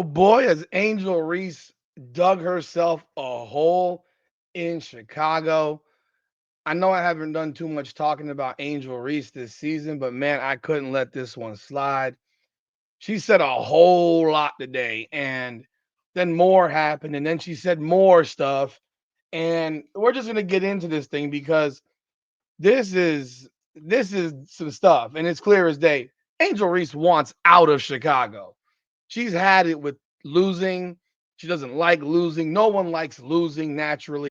boy, has Angel Reese dug herself a hole in Chicago. I know I haven't done too much talking about Angel Reese this season, but man, I couldn't let this one slide. She said a whole lot today, and then more happened, and then she said more stuff. And we're just gonna get into this thing because this is this is some stuff, and it's clear as day. Angel Reese wants out of Chicago. She's had it with losing. She doesn't like losing. No one likes losing naturally.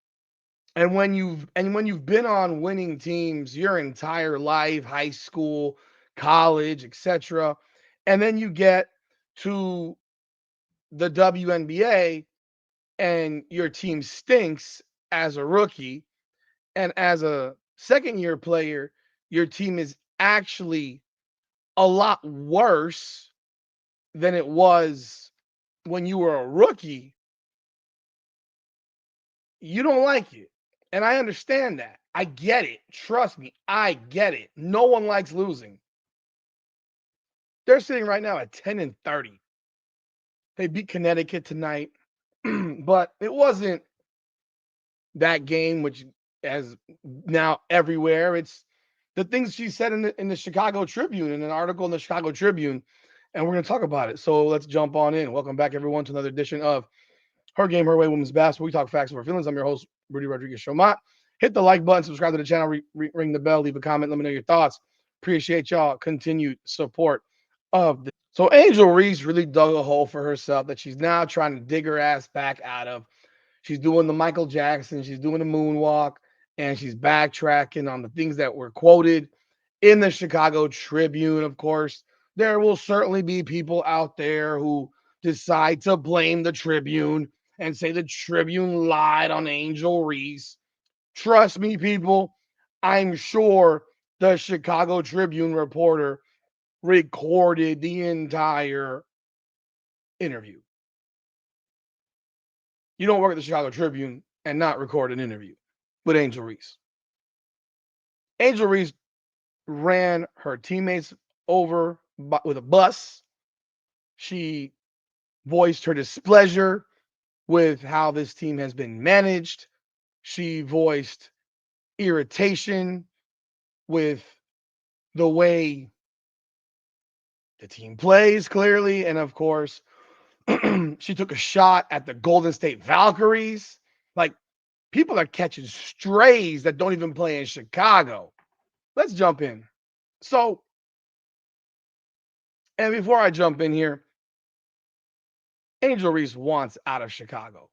And when you've been on winning teams your entire life, high school, college, etc., and then you get to the WNBA and your team stinks as a rookie, and as a second year player, your team is actually a lot worse than it was when you were a rookie. You don't like it. And I understand that. I get it. Trust me, I get it. No one likes losing. They're sitting right now at 10 and 30. They beat Connecticut tonight, but it wasn't that game, which has now everywhere. It's the things she said in the Chicago Tribune, in an article in the Chicago Tribune, and we're going to talk about it. So let's jump on in. Welcome back, everyone, to another edition of Her Game, Her Way Women's Basketball. We talk facts over feelings. I'm your host, Rudy Rodriguez Showmat. Hit the like button, subscribe to the channel, ring the bell, leave a comment, let me know your thoughts. Appreciate y'all continued support of this. So Angel Reese really dug a hole for herself that she's now trying to dig her ass back out of. She's doing the Michael Jackson, she's doing the moonwalk, and she's backtracking on the things that were quoted in the Chicago Tribune. Of course, there will certainly be people out there who decide to blame the Tribune and say the Tribune lied on Angel Reese. Trust me, people, I'm sure the Chicago Tribune reporter recorded the entire interview. You don't work at the Chicago Tribune and not record an interview with Angel Reese. Angel Reese ran her teammates over with a bus. She voiced her displeasure with how this team has been managed. She voiced irritation with the way the team plays, clearly. And of course, she took a shot at the Golden State Valkyries. Like, people are catching strays that don't even play in Chicago. Let's jump in. So, and before I jump in here, Angel Reese wants out of Chicago.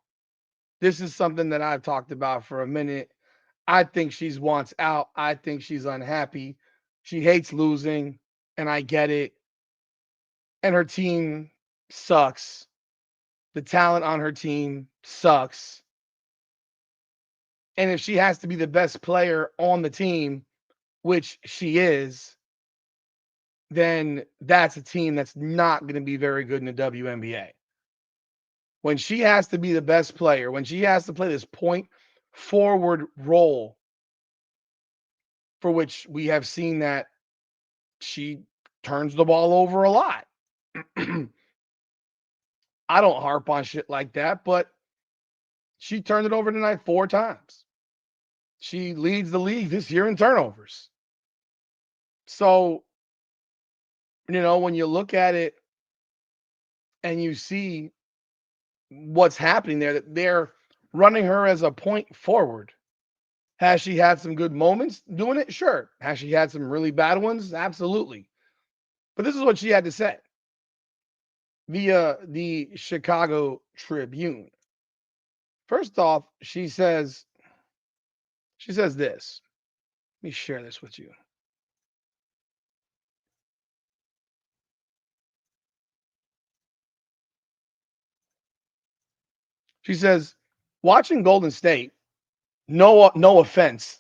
This is something that I've talked about for a minute. I think she's wants out. I think she's unhappy. She hates losing, and I get it. And her team sucks. The talent on her team sucks. And if she has to be the best player on the team, which she is, then that's a team that's not going to be very good in the WNBA. When she has to be the best player, when she has to play this point forward role, for which we have seen that she turns the ball over a lot. I don't harp on shit like that, but she turned it over tonight 4 times. She leads the league this year in turnovers. So, when you look at it and you see what's happening there, that they're running her as a point forward. Has she had some good moments doing it? Sure. Has she had some really bad ones? Absolutely. But this is what she had to say via the Chicago Tribune. First off, she says this. Let me share this with you. She says, watching Golden State, no offense.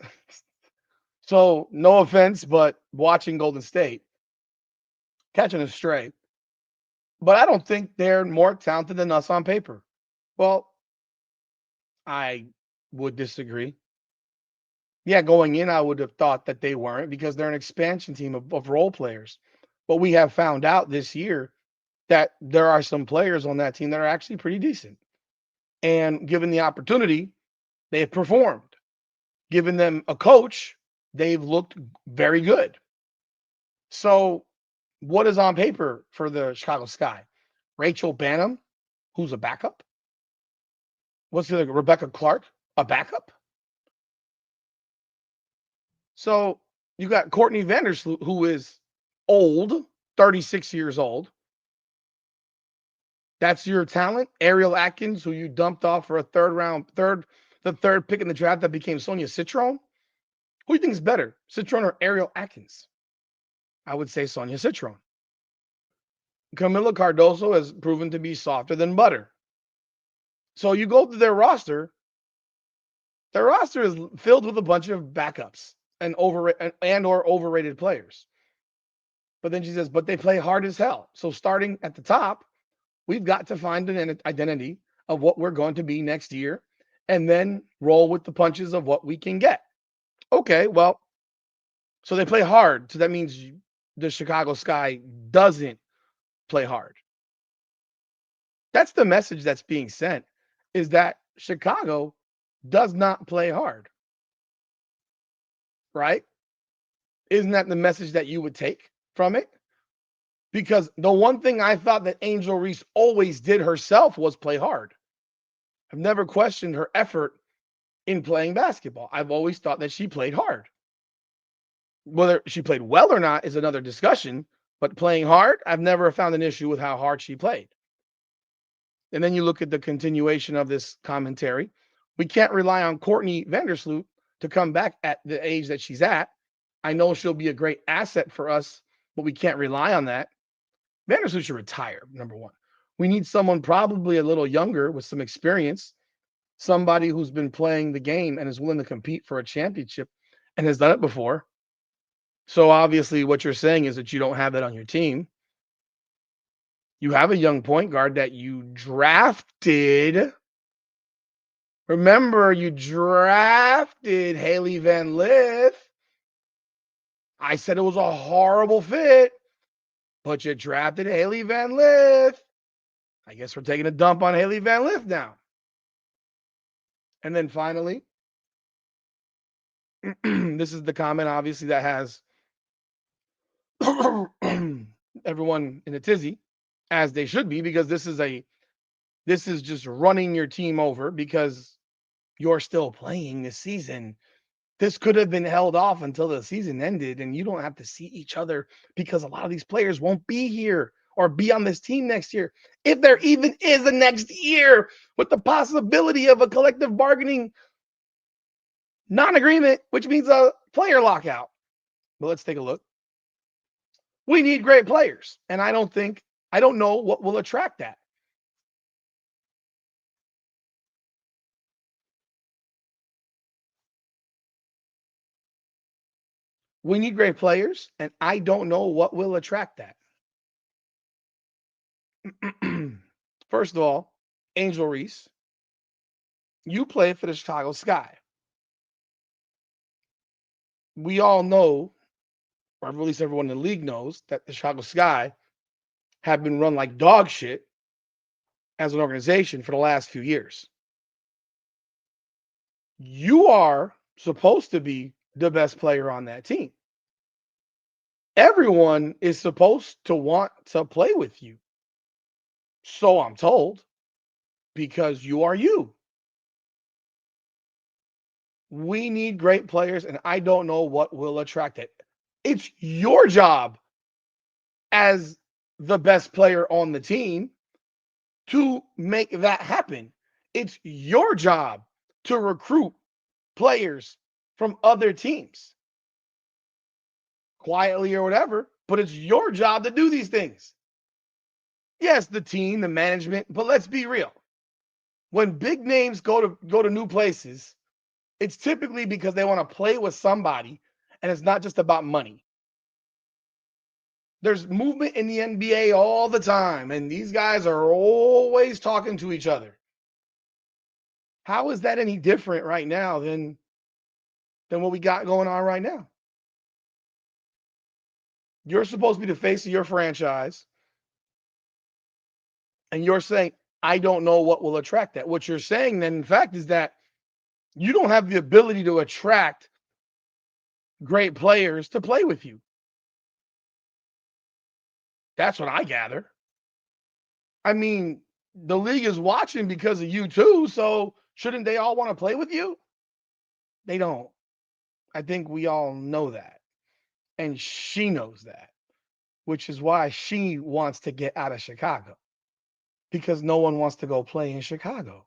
So no offense, but watching Golden State, catching a stray. But I don't think they're more talented than us on paper. Well, I would disagree. Yeah, going in, I would have thought that they weren't because they're an expansion team of role players. But we have found out this year that there are some players on that team that are actually pretty decent. And given the opportunity, they've performed. Given them a coach, they've looked very good. So, what is on paper for the Chicago Sky? Rachel Banham, who's a backup. What's the other? Rebecca Clark, a backup. So you got Courtney Vandersloot, who is old, 36 years old. That's your talent. Ariel Atkins, who you dumped off for a the third pick in the draft that became Sonia Citron. Who do you think is better, Citron or Ariel Atkins? I would say Sonia Citron. Camila Cardoso has proven to be softer than butter. So you go to their roster is filled with a bunch of backups and or overrated players. But then she says, but they play hard as hell. So starting at the top, we've got to find an identity of what we're going to be next year and then roll with the punches of what we can get. Okay, well, so they play hard. So that means the Chicago Sky doesn't play hard. That's the message that's being sent, is that Chicago does not play hard, right? Isn't that the message that you would take from it? Because the one thing I thought that Angel Reese always did herself was play hard. I've never questioned her effort in playing basketball. I've always thought that she played hard. Whether she played well or not is another discussion, but playing hard, I've never found an issue with how hard she played. And then you look at the continuation of this commentary. We can't rely on Courtney Vandersloot to come back at the age that she's at. I know she'll be a great asset for us, but we can't rely on that. Vandersloot should retire, number one. We need someone probably a little younger with some experience, somebody who's been playing the game and is willing to compete for a championship and has done it before. So obviously, what you're saying is that you don't have that on your team. You have a young point guard that you drafted. Remember, you drafted Hailey Van Lith. I said it was a horrible fit, but you drafted Hailey Van Lith. I guess we're taking a dump on Hailey Van Lith now. And then finally, this is the comment, obviously, that has everyone in a tizzy, as they should be, because this is just running your team over because you're still playing this season. This could have been held off until the season ended, and you don't have to see each other because a lot of these players won't be here or be on this team next year. If there even is a next year with the possibility of a collective bargaining non-agreement, which means a player lockout. But let's take a look. We need great players, and I don't know what will attract that. We need great players, and I don't know what will attract that. First of all, Angel Reese, you play for the Chicago Sky. We all know, or at least everyone in the league knows, that the Chicago Sky have been run like dog shit as an organization for the last few years. You are supposed to be the best player on that team. Everyone is supposed to want to play with you. So I'm told, because you are you. We need great players, and I don't know what will attract it. It's your job as the best player on the team to make that happen. It's your job to recruit players from other teams, quietly or whatever, but it's your job to do these things. Yes, the team, the management, but let's be real. When big names go to new places, it's typically because they want to play with somebody, and it's not just about money. There's movement in the NBA all the time, and these guys are always talking to each other. How is that any different right now than what we got going on right now? You're supposed to be the face of your franchise. And you're saying, I don't know what will attract that. What you're saying then, in fact, is that you don't have the ability to attract great players to play with you. That's what I gather. I mean, the league is watching because of you too, so shouldn't they all want to play with you? They don't. I think we all know that. And she knows that, which is why she wants to get out of Chicago because no one wants to go play in Chicago.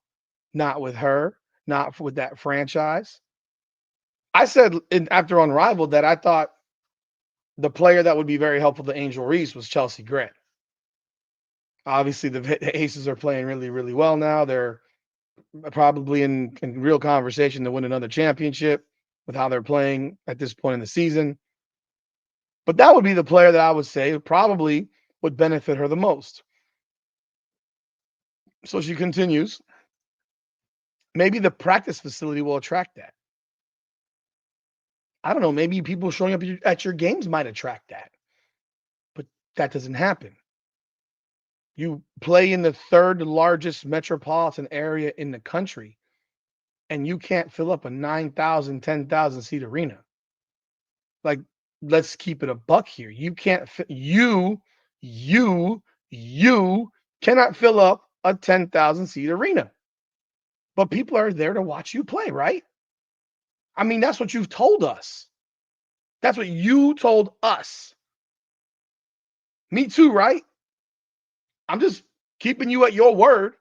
Not with her, not with that franchise. I said after Unrivaled that I thought the player that would be very helpful to Angel Reese was Chelsea Gray. Obviously, the Aces are playing really, really well now. They're probably in real conversation to win another championship with how they're playing at this point in the season. But that would be the player that I would say probably would benefit her the most. So she continues. Maybe the practice facility will attract that. I don't know. Maybe people showing up at your games might attract that. But that doesn't happen. You play in the third largest metropolitan area in the country, and you can't fill up a 9,000, 10,000 seat arena. Like, let's keep it a buck here. You can't fit, you cannot fill up a 10,000 seat arena. But people are there to watch you play, right? I mean, that's what you've told us. That's what you told us. Me too, right? I'm just keeping you at your word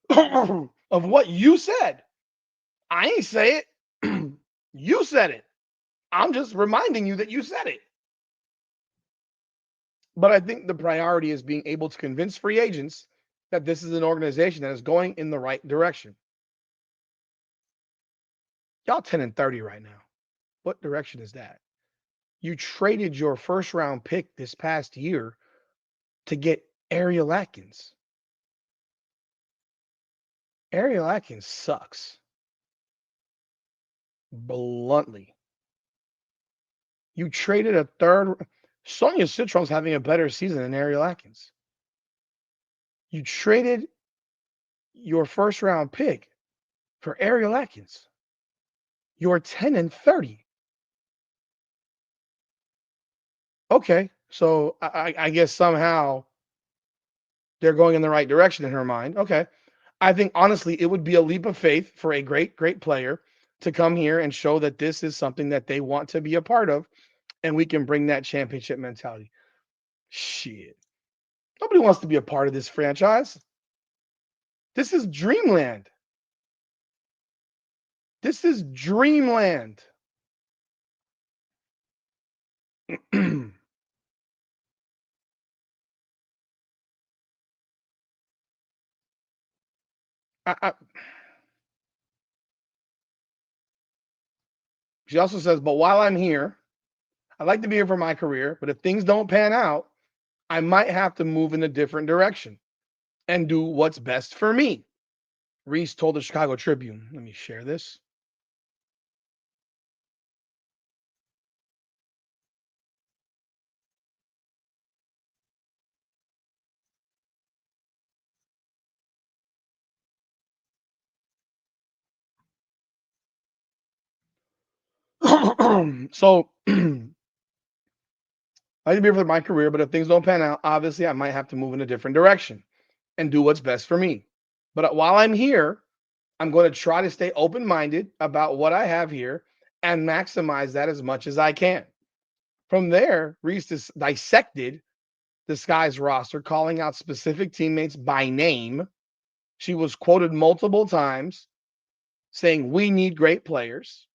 of what you said. I ain't say it. You said it. I'm just reminding you that you said it. But I think the priority is being able to convince free agents that this is an organization that is going in the right direction. Y'all 10-30 right now. What direction is that? You traded your first round pick this past year to get Ariel Atkins. Ariel Atkins sucks. Bluntly. You traded a third. Sonia Citron's having a better season than Ariel Atkins. You traded your first round pick for Ariel Atkins. You're 10-30. Okay, so I guess somehow they're going in the right direction in her mind. Okay. I think honestly, it would be a leap of faith for a great, great player to come here and show that this is something that they want to be a part of, and we can bring that championship mentality. Shit. Nobody wants to be a part of this franchise. This is dreamland. This is dreamland. I, she also says, but while I'm here, I'd like to be here for my career, but if things don't pan out, I might have to move in a different direction and do what's best for me. Reese told the Chicago Tribune. Let me share this. So I can be here for my career, but if things don't pan out, obviously I might have to move in a different direction and do what's best for me. But while I'm here, I'm going to try to stay open minded about what I have here and maximize that as much as I can. From there, Reese dissected the Sky's roster, calling out specific teammates by name. She was quoted multiple times saying, "We need great players."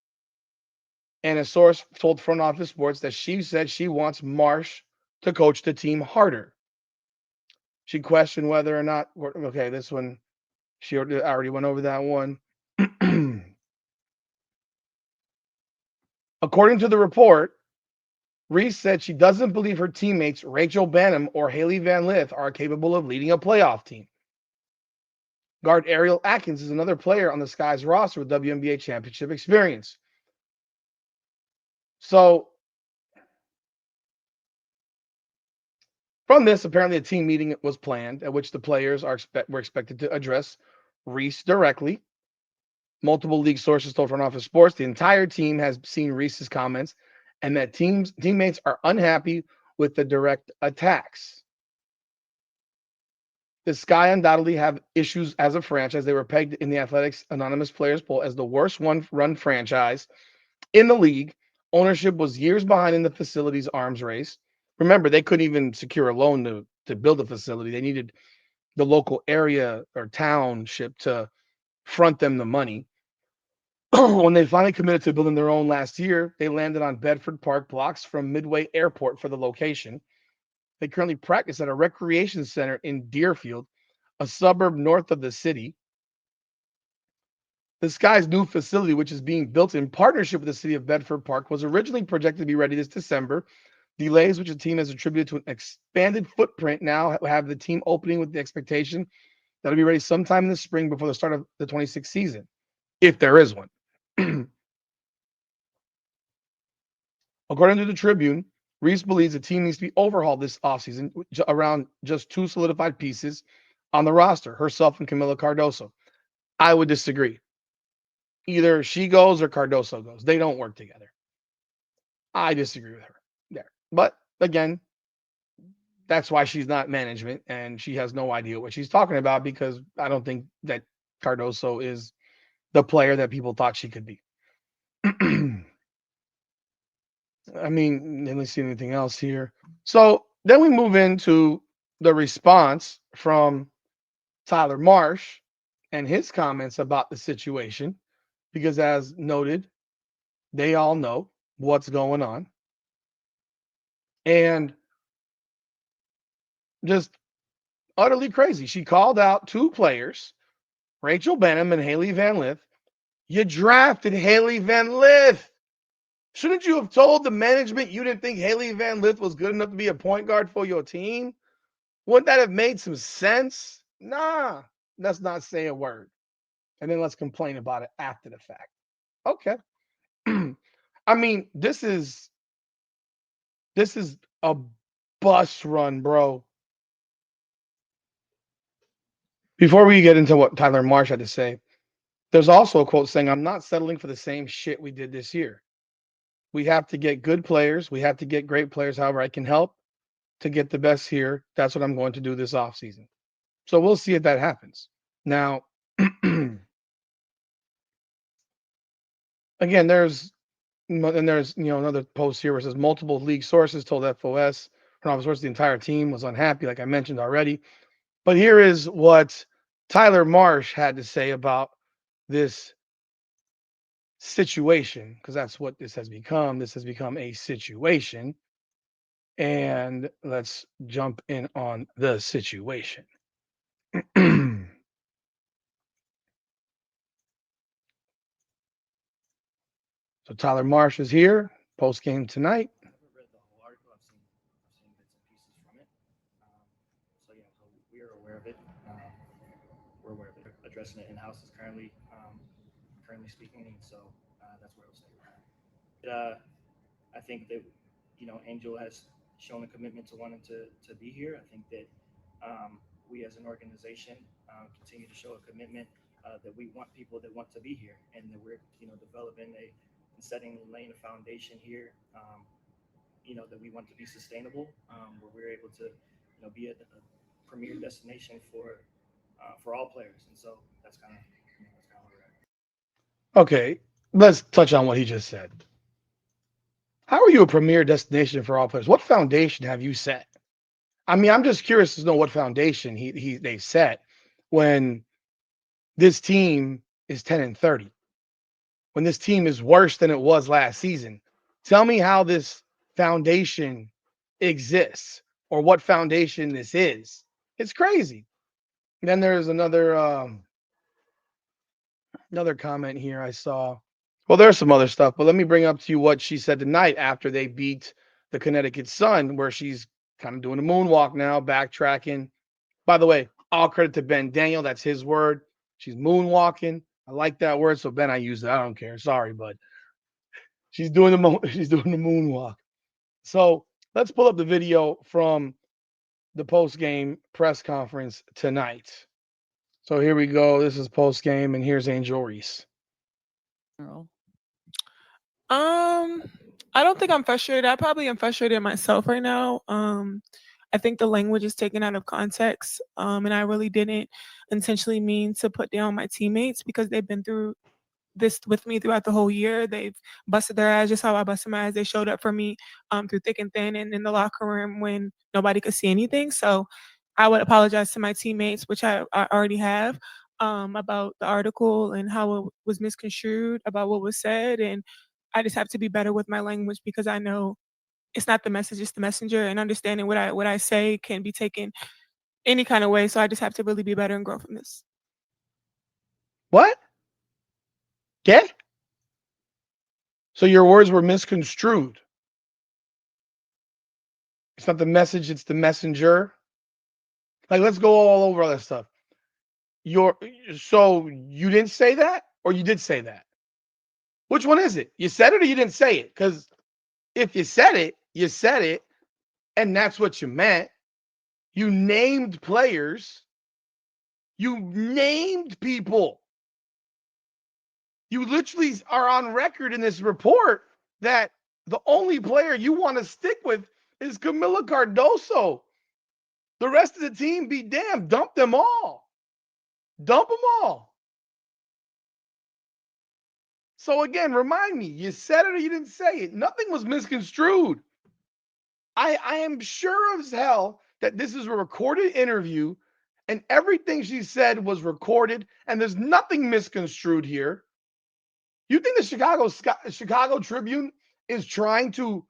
And a source told Front Office Sports that she said she wants Marsh to coach the team harder. She questioned whether or not, okay, this one, she already went over that one. According to the report, Reese said she doesn't believe her teammates, Rachel Banham or Hailey Van Lith, are capable of leading a playoff team. Guard Ariel Atkins is another player on the Sky's roster with WNBA championship experience. So From this, apparently a team meeting was planned at which the players were expected to address Reese directly. Multiple league sources told Front Office Sports the entire team has seen Reese's comments and that teammates are unhappy with the direct attacks. The Sky undoubtedly have issues as a franchise. They were pegged in the Athletics Anonymous Players Poll as the worst one-run franchise in the league. Ownership was years behind in the facility's arms race. Remember, they couldn't even secure a loan to build a facility. They needed the local area or township to front them the money. When they finally committed to building their own last year, they landed on Bedford Park blocks from Midway Airport for the location. They currently practice at a recreation center in Deerfield, a suburb north of the city. The Sky's new facility, which is being built in partnership with the city of Bedford Park, was originally projected to be ready this December. Delays, which the team has attributed to an expanded footprint, now have the team opening with the expectation that'll be ready sometime in the spring before the start of the 26th season, if there is one. According to the Tribune, Reese believes the team needs to be overhauled this offseason around just two solidified pieces on the roster, herself and Camila Cardoso. I would disagree. Either she goes or Cardoso goes. They don't work together. I disagree with her there. But again, that's why she's not management and she has no idea what she's talking about because I don't think that Cardoso is the player that people thought she could be. I mean, let me see anything else here. So then we move into the response from Tyler Marsh and his comments about the situation, because as noted, they all know what's going on. And just utterly crazy. She called out two players, Rachel Banham and Hailey Van Lith. You drafted Hailey Van Lith. Shouldn't you have told the management you didn't think Hailey Van Lith was good enough to be a point guard for your team? Wouldn't that have made some sense? Nah, let's not say a word. And then let's complain about it after the fact. Okay. I mean, this is a bus run, bro. Before we get into what Tyler Marsh had to say, there's also a quote saying, I'm not settling for the same shit we did this year. We have to get good players. We have to get great players. However, I can help to get the best here. That's what I'm going to do this offseason. So we'll see if that happens. Now, again, there's another post here where it says multiple league sources told FOS, front office sources, the entire team was unhappy, like I mentioned already. But here is what Tyler Marsh had to say about this situation, because that's what this has become. This has become a situation. And let's jump in on the situation. So Tyler Marsh is here, post game tonight. I haven't read the whole article. I've seen bits and pieces from it. So we are aware of it. We're aware of it. Addressing it in house is currently speaking, and so that's where it'll stay. I think that Angel has shown a commitment to wanting to be here. I think that we as an organization continue to show a commitment that we want people that want to be here, and that we're developing and setting and laying a foundation here. That we want to be sustainable, where we're able to be a premier destination for all players, and so that's kind of where we're at. Okay, let's touch on what he just said. How are you a premier destination for all players? What foundation have you set? I mean, I'm just curious to know what foundation they set when this team is 10-30, when this team is worse than it was last season. Tell me how this foundation exists or what foundation this is. It's crazy. Then there's another comment here I saw. Well, there's some other stuff, but let me bring up to you what she said tonight after they beat the Connecticut Sun, where she's kind of doing a moonwalk now, backtracking. By the way, all credit to Ben Daniel. That's his word. She's moonwalking. I like that word, so Ben, I use it. I don't care. Sorry, but she's doing the she's doing the moonwalk. So let's pull up the video from the post game press conference tonight. So here we go. This is post game, and here's Angel Reese. Girl. Um, I don't think I'm frustrated. I probably am frustrated myself right now. I think the language is taken out of context. And I really didn't intentionally mean to put down my teammates because they've been through this with me throughout the whole year. They've busted their ass just how I busted my ass. They showed up for me through thick and thin and in the locker room when nobody could see anything. So I would apologize to my teammates, which I already have, about the article and how it was misconstrued, about what was said. And I just have to be better with my language because I know it's not the message, it's the messenger. And understanding what I say can be taken any kind of way. So I just have to really be better and grow from this. What? Okay. So your words were misconstrued. It's not the message, it's the messenger. Like, let's go all over all that stuff. So you didn't say that, or you did say that? Which one is it? You said it or you didn't say it? Because if you said it, and that's what you meant. You named players. You named people. You literally are on record in this report that the only player you want to stick with is Camila Cardoso. The rest of the team, be damned, dump them all. Dump them all. So again, remind me, you said it or you didn't say it. Nothing was misconstrued. I am sure as hell that this is a recorded interview and everything she said was recorded and there's nothing misconstrued here. You think the Chicago Tribune is trying to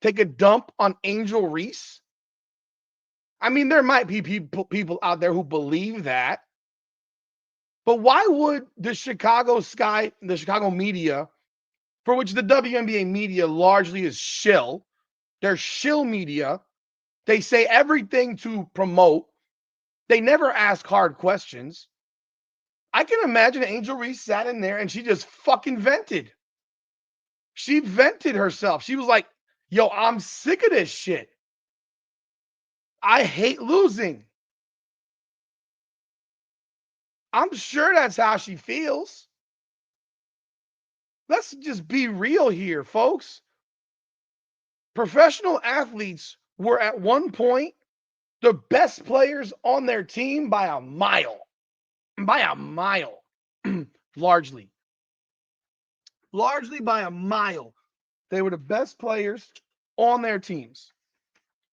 take a dump on Angel Reese? I mean, there might be people out there who believe that. But why would the Chicago media, for which the WNBA media largely is shill, they're shill media. They say everything to promote. They never ask hard questions. I can imagine Angel Reese sat in there and she just fucking vented. She vented herself. She was like, yo, I'm sick of this shit. I hate losing. I'm sure that's how she feels. Let's just be real here, folks. Professional athletes were at one point the best players on their team by a mile. By a mile, largely. Largely by a mile. They were the best players on their teams.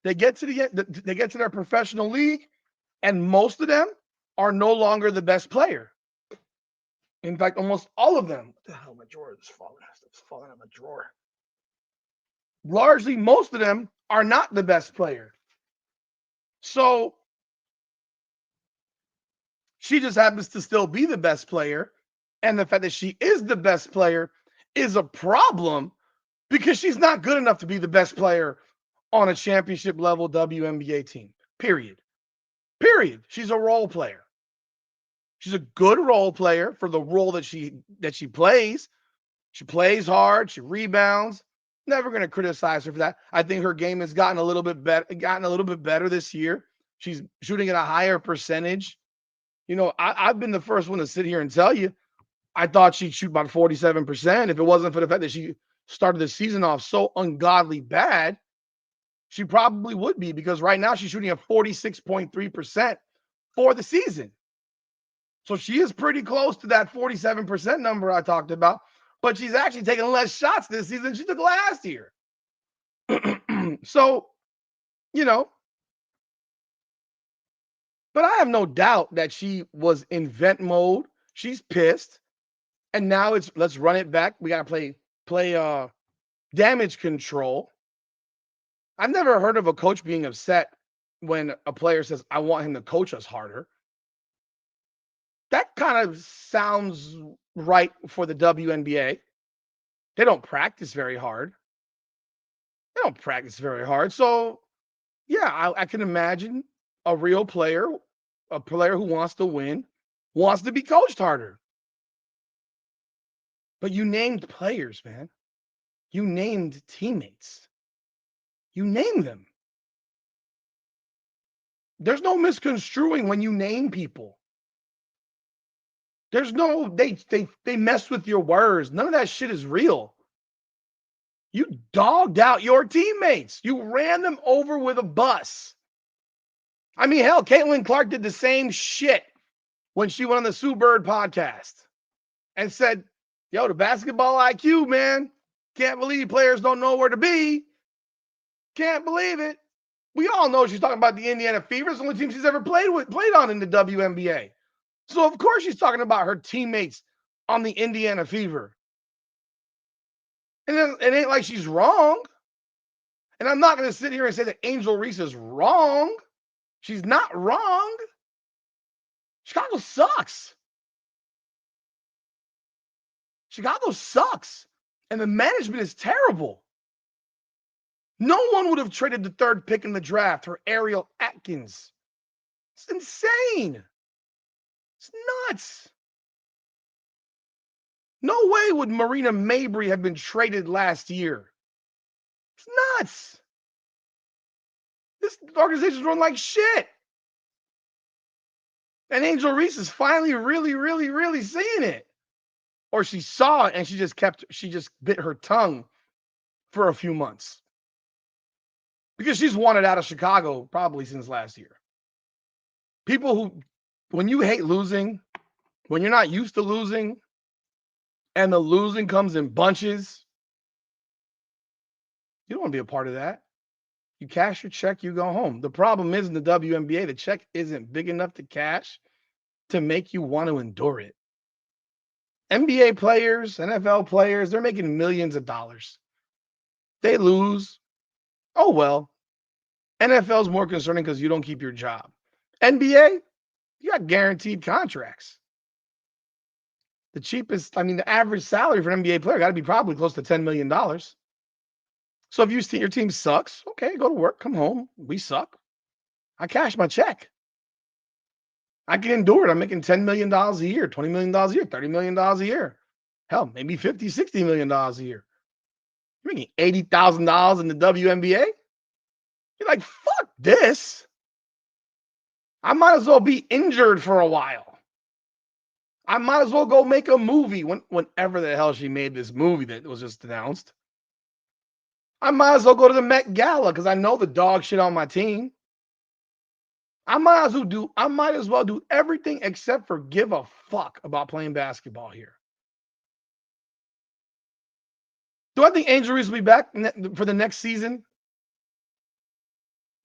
They get to they get to their professional league, and most of them are no longer the best player. In fact, almost all of them. What the hell, my drawer is falling. It's falling out of my drawer. Largely, most of them are not the best player. So she just happens to still be the best player. And the fact that she is the best player is a problem because she's not good enough to be the best player on a championship level WNBA team. Period. Period. She's a role player. She's a good role player for the role that she plays. She plays hard. She rebounds. Never going to criticize her for that. I think her game has gotten a little bit better this year. She's shooting at a higher percentage. You know, I've been the first one to sit here and tell you I thought she'd shoot about 47%. If it wasn't for the fact that she started the season off so ungodly bad, she probably would be, because right now she's shooting at 46.3% for the season. So she is pretty close to that 47% number I talked about, but she's actually taking less shots this season than she took last year. So, you know, but I have no doubt that she was in vent mode. She's pissed. And now it's let's run it back. We gotta play damage control. I've never heard of a coach being upset when a player says, I want him to coach us harder. That kind of sounds right for the WNBA. They don't practice very hard. They don't practice very hard. So, yeah, I can imagine a real player, a player who wants to win, wants to be coached harder. But you named players, man. You named teammates. You named them. There's no misconstruing when you name people. There's no they mess with your words. None of that shit is real. You dogged out your teammates. You ran them over with a bus. I mean, hell, Caitlin Clark did the same shit when she went on the Sue Bird podcast and said, yo, the basketball IQ, man. Can't believe players don't know where to be. Can't believe it. We all know she's talking about the Indiana Fever. It's the only team she's ever played on in the WNBA. So, of course, she's talking about her teammates on the Indiana Fever. And then, it ain't like she's wrong. And I'm not going to sit here and say that Angel Reese is wrong. She's not wrong. Chicago sucks. Chicago sucks. And the management is terrible. No one would have traded the third pick in the draft for Ariel Atkins. It's insane. It's nuts. No way would Marina Mabry have been traded last year. It's nuts. This organization's run like shit. And Angel Reese is finally really seeing it. Or she saw it and she just bit her tongue for a few months. Because she's wanted out of Chicago probably since last year. People who, when you hate losing, when you're not used to losing, and the losing comes in bunches, you don't want to be a part of that. You cash your check, you go home. The problem is in the WNBA, the check isn't big enough to cash to make you want to endure it. NBA players, NFL players, they're making millions of dollars. They lose. Oh, well. NFL is more concerning because you don't keep your job. NBA, you got guaranteed contracts. The average salary for an NBA player got to be probably close to $10 million. So if you see your team sucks, okay, go to work, come home. We suck. I cash my check. I can endure it. I'm making $10 million a year, $20 million a year, $30 million a year. Hell, maybe $50, $60 million a year. You're making $80,000 in the WNBA? You're like, fuck this. I might as well be injured for a while. I might as well go make a movie whenever the hell she made this movie that was just announced. I might as well go to the Met Gala because I know the dog shit on my team. I might as well do everything except for give a fuck about playing basketball here. Do I think Angel Reese will be back for the next season?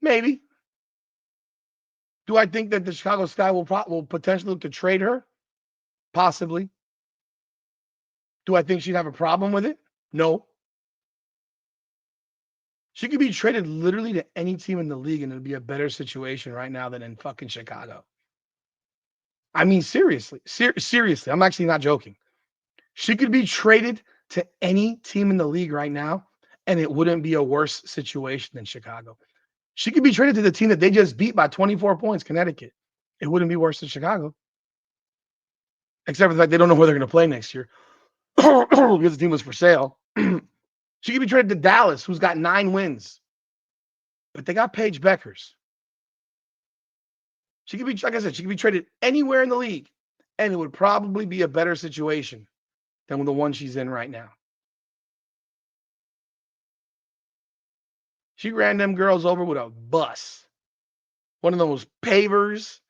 Maybe. Do I think that the Chicago Sky will potentially look to trade her? Possibly. Do I think she'd have a problem with it? No. She could be traded literally to any team in the league and it'd be a better situation right now than in fucking Chicago. I mean, seriously. Seriously. I'm actually not joking. She could be traded to any team in the league right now and it wouldn't be a worse situation than Chicago. She could be traded to the team that they just beat by 24 points, Connecticut. It wouldn't be worse than Chicago. Except for the fact they don't know where they're going to play next year because the team was for sale. She could be traded to Dallas, who's got 9 wins. But they got Paige Beckers. She could be, like I said, she could be traded anywhere in the league, and it would probably be a better situation than the one she's in right now. She ran them girls over with a bus. One of those pavers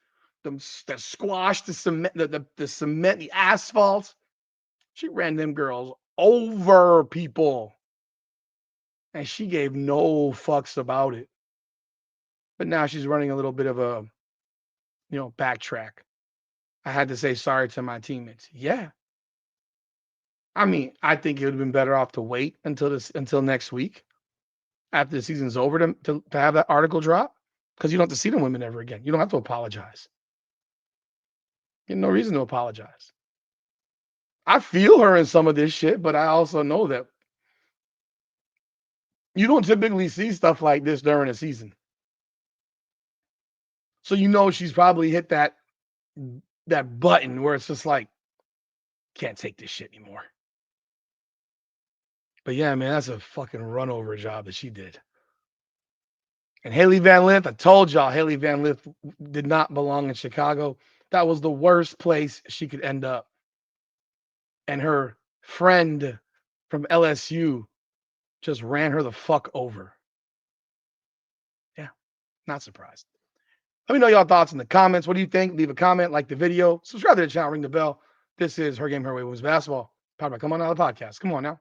that squashed the cement, the cement, the asphalt. She ran them girls over people. And she gave no fucks about it. But now she's running a little bit of a, backtrack. I had to say sorry to my teammates. Yeah. I mean, I think it would have been better off to wait until next week after the season's over to have that article drop because you don't have to see the women ever again. You don't have to apologize. You have no reason to apologize. I feel her in some of this shit, but I also know that you don't typically see stuff like this during a season. So she's probably hit that button where it's just like, can't take this shit anymore. But yeah, man, that's a fucking run over job that she did. And Hailey Van Lith, I told y'all, Hailey Van Lith did not belong in Chicago. That was the worst place she could end up. And her friend from LSU just ran her the fuck over. Yeah, not surprised. Let me know y'all thoughts in the comments. What do you think? Leave a comment, like the video, subscribe to the channel, ring the bell. This is Her Game, Her Way Women's Basketball, powered by Come On Out of the Podcast. Come on now.